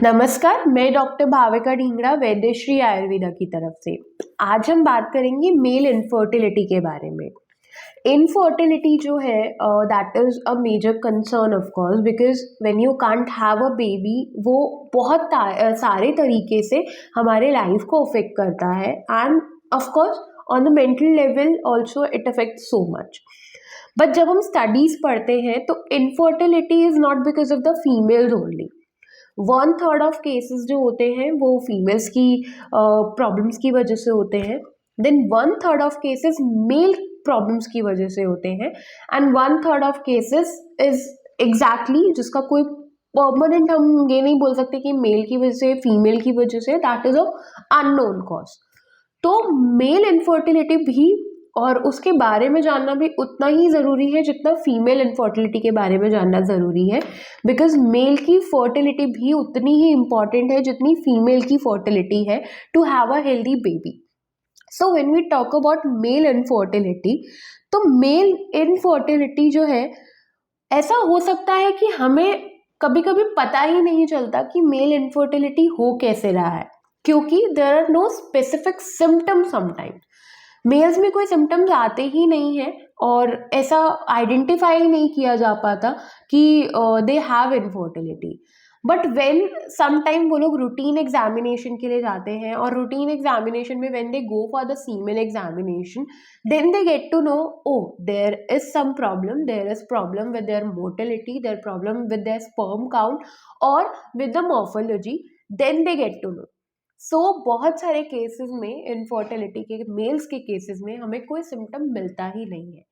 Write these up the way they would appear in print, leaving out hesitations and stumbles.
नमस्कार, मैं डॉक्टर भाविका ढींगरा वैद्यश्री आयुर्वेदा की तरफ से। आज हम बात करेंगे मेल इनफर्टिलिटी के बारे में। इनफर्टिलिटी जो है that is a major concern of course, because when you can't have a baby वो बहुत सारे तरीके से हमारे लाइफ को अफेक्ट करता है, end of course on the mental level also it affect so much. But जब हम स्टडीज पढ़ते हैं तो infertility is not because of the females only. 1/3 of cases जो होते हैं वो फीमेल्स की प्रॉब्लम्स की वजह से होते हैं। Then 1/3 of cases male problems की वजह से होते हैं, and 1/3 of cases is exactly जिसका कोई परमानेंट हम ये नहीं बोल सकते कि मेल की वजह से फीमेल की वजह से, that is of unknown cause. तो मेल इनफर्टिलिटी भी और उसके बारे में जानना भी उतना ही ज़रूरी है जितना फीमेल इनफर्टिलिटी के बारे में जानना ज़रूरी है, बिकॉज मेल की फर्टिलिटी भी उतनी ही इम्पॉर्टेंट है जितनी फीमेल की फर्टिलिटी है to have a healthy baby. So when we talk about male infertility, तो मेल इनफर्टिलिटी जो है, ऐसा हो सकता है कि हमें कभी कभी पता ही नहीं चलता कि मेल इनफर्टिलिटी हो कैसे रहा है, क्योंकि there are no specific symptoms. Sometimes males में कोई सिम्टम्स आते ही नहीं है और ऐसा आइडेंटिफाई नहीं किया जा पाता कि they have infertility. But when sometime वो लोग रूटीन एग्जामिनेशन के लिए जाते हैं, और रूटीन एग्जामिनेशन में when they go for the semen examination, then they get to know, oh, there is some problem, there is problem with their motility, there problem with their sperm count or with the morphology, then they get to know. सो बहुत सारे cases में infertility के mails के cases में हमें कोई symptom मिलता ही नहीं है,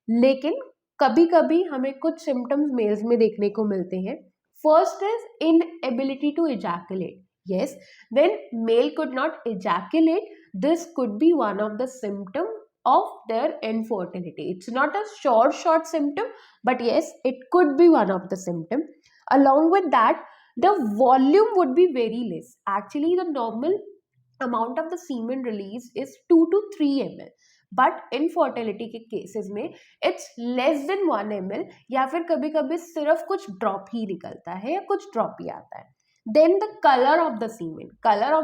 लेकिन कभी कभी हमें कुछ सिम्टम्स मेल्स में देखने को मिलते हैं। First is inability to ejaculate. Yes, when male could not ejaculate, this could be one of the symptom of their infertility. It's not a short symptom, but yes, it could be one of the symptom. Along with that, the volume would be very less. Actually, the normal amount of the semen release is 2 to 3 ml, but infertility के cases में it's less than 1 ml, या फिर कभी कभी सिर्फ कुछ drop ही निकलता है या कुछ ड्रॉप ही आता है। Then the colour of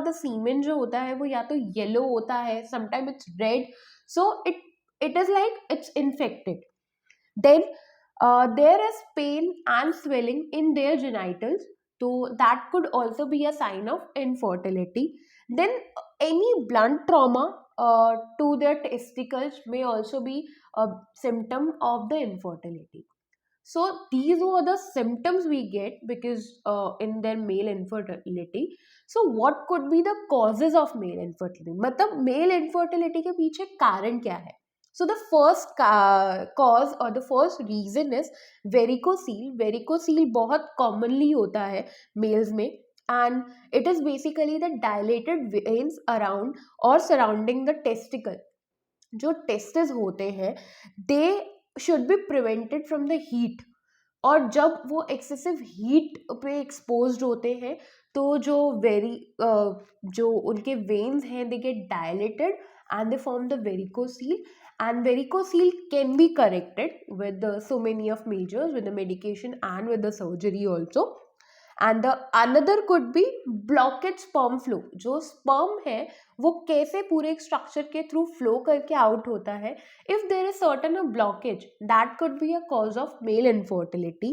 the semen जो होता है वो या तो येलो होता है, sometime it's red, so it is like it's infected. Then there is pain and swelling in their genitals, so that could also be a sign of infertility. Then any blunt trauma to their testicles may also be a symptom of the infertility. So these were the symptoms we get because in their male infertility. So what could be the causes of male infertility? मतलब male infertility के पीछे कारण क्या है? So the first cause or the first reason is varicocele. Varicocele बहुत commonly होता है males में, and it is basically the dilated veins around or surrounding the testicle. जो testes होते हैं they should be prevented from the heat, और जब वो एक्सेसिव हीट पे एक्सपोज्ड होते हैं तो जो उनके वेन्स हैं they get dilated and they form the varicocele, and varicocele can be corrected with the so many of measures, with the medication and with the surgery also. And the another could be blockage sperm flow. जो sperm है वो कैसे पूरे एक structure के through flow करके out होता है, if there is certain a blockage, that could be a cause of male infertility.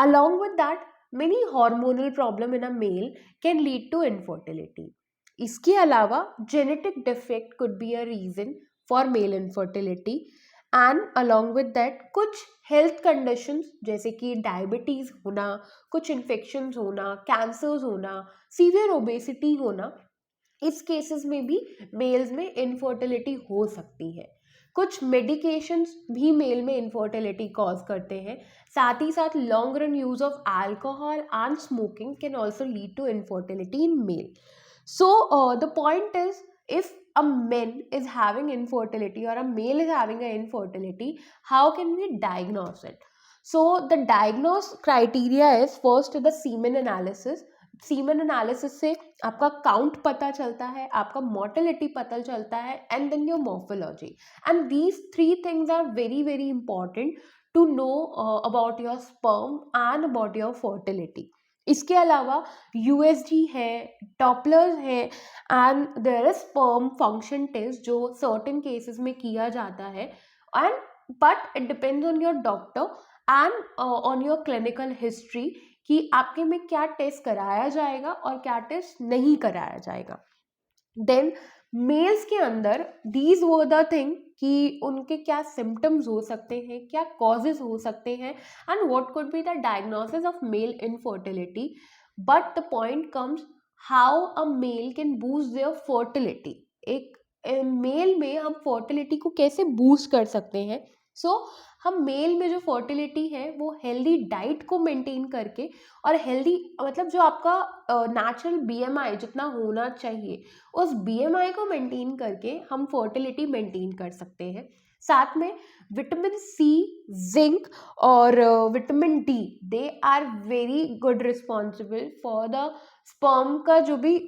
Along with that, many hormonal problem in a male can lead to infertility. इसके अलावा genetic defect could be a reason for male infertility, and along with that कुछ health conditions जैसे कि diabetes होना, कुछ infections होना, cancers होना, severe obesity होना, इस केसेस में भी मेल्स में इनफर्टिलिटी हो सकती है। कुछ मेडिकेशंस भी मेल में इनफर्टिलिटी कॉज करते हैं। साथ ही साथ long run use of alcohol and smoking can also lead to infertility in male. So the point is, if a man is having infertility or a male is having an infertility, how can we diagnose it? So the diagnose criteria is first the semen analysis. Semen analysis से आपका count पता चलता है, आपका motility पता चलता है, and then your morphology, and these 3 things are very very important to know about your sperm and about your fertility. इसके अलावा यूएसजी है, डॉपलर्स है, and there is sperm function test जो सर्टेन केसेस में किया जाता है, and but it depends on your doctor and on your clinical history कि आपके में क्या टेस्ट कराया जाएगा और क्या टेस्ट नहीं कराया जाएगा। देन मेल्स के अंदर दीज वर द थिंग कि उनके क्या सिम्टम्स हो सकते हैं, क्या कॉजेज हो सकते हैं, and what could be the diagnosis of male infertility. But the point comes how a mail can boost their fertility. एक मेल में हम फर्टिलिटी को कैसे बूस्ट कर सकते हैं। हम मेल में जो फर्टिलिटी है वो हेल्दी डाइट को मेंटेन करके और हेल्दी मतलब जो आपका नेचुरल बीएमआई जितना होना चाहिए उस बीएमआई को मेंटेन करके हम फर्टिलिटी मेंटेन कर सकते हैं। साथ में विटामिन सी, जिंक और vitamin D, they are very good responsible for the sperm का जो भी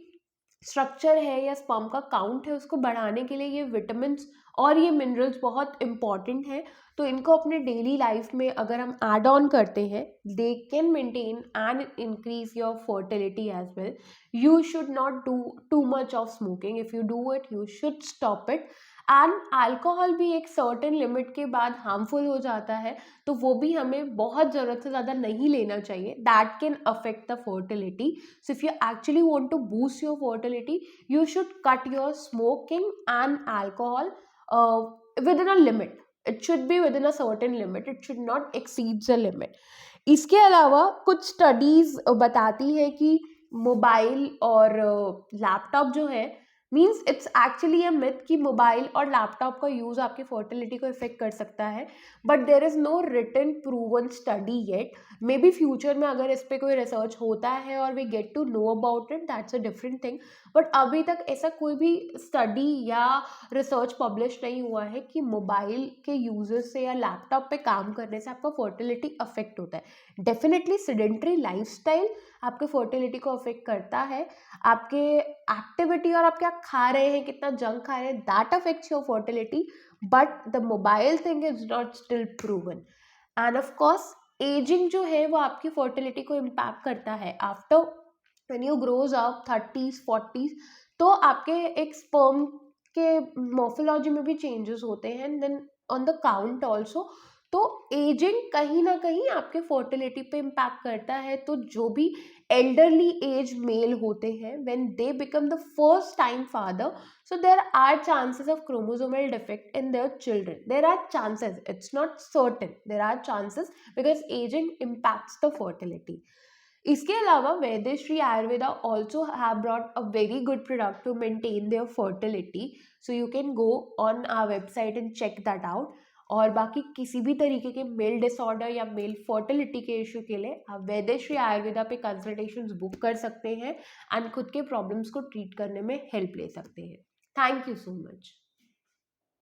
स्ट्रक्चर है या स्पर्म का काउंट है उसको बढ़ाने के लिए ये विटामिन्स और ये मिनरल्स बहुत इंपॉर्टेंट है। तो इनको अपने डेली लाइफ में अगर हम ऐड ऑन करते हैं they can maintain and increase your fertility as well. You should not do too much of smoking, if you do it you should stop it. And alcohol भी एक certain limit के बाद harmful हो जाता है, तो वो भी हमें बहुत ज़रूरत से ज़्यादा नहीं लेना चाहिए, that can affect the fertility. So if you actually want to boost your fertility, you should cut your smoking and alcohol within a limit. It should be within a certain limit. It should not exceed the limit. इसके अलावा कुछ studies बताती है कि mobile और laptop जो है means it's actually a myth कि मोबाइल और लैपटॉप का यूज़ आपकी फर्टिलिटी को इफेक्ट कर सकता है, but there is no written proven study yet. Maybe future में अगर इस पर कोई रिसर्च होता है और we get to know about it, that's a different thing. But अभी तक ऐसा कोई भी स्टडी या रिसर्च पब्लिश नहीं हुआ है कि मोबाइल के यूजेस से या लैपटॉप पे काम करने से आपका फर्टिलिटी अफेक्ट होता है। डेफिनेटली सिडेंट्री लाइफस्टाइल आपके फर्टिलिटी को अफेक्ट करता है, आपके एक्टिविटी और आप क्या खा रहे हैं, कितना जंक खा रहे हैं, that affects your fertility, but the mobile thing is not still proven. End of course ageing जो है वो आपकी फर्टिलिटी को इम्पैक्ट करता है। After when you grows up 30s 40s तो आपके एक स्पर्म के मॉर्फोलॉजी में भी चेंजेस होते हैं, then on the count also. तो एजिंग कहीं ना कहीं आपके फर्टिलिटी पे इम्पैक्ट करता है। तो जो भी एल्डरली एज मेल होते हैं when they become the first time father, so there are chances of chromosomal defect in their children. There are chances, it's not certain, there are chances because aging impacts the fertility. इसके अलावा वैद्यश्री Ayurveda also have brought a very good product to maintain their fertility, so you can go on our website and check that out. और बाकी किसी भी तरीके के mail disorder या mail fertility के इशू के लिए आप वैद्यश्री आयुर्वेदा पे कंसल्टेशंस बुक कर सकते हैं एंड खुद के प्रॉब्लम्स को ट्रीट करने में हेल्प ले सकते हैं। Thank you so much.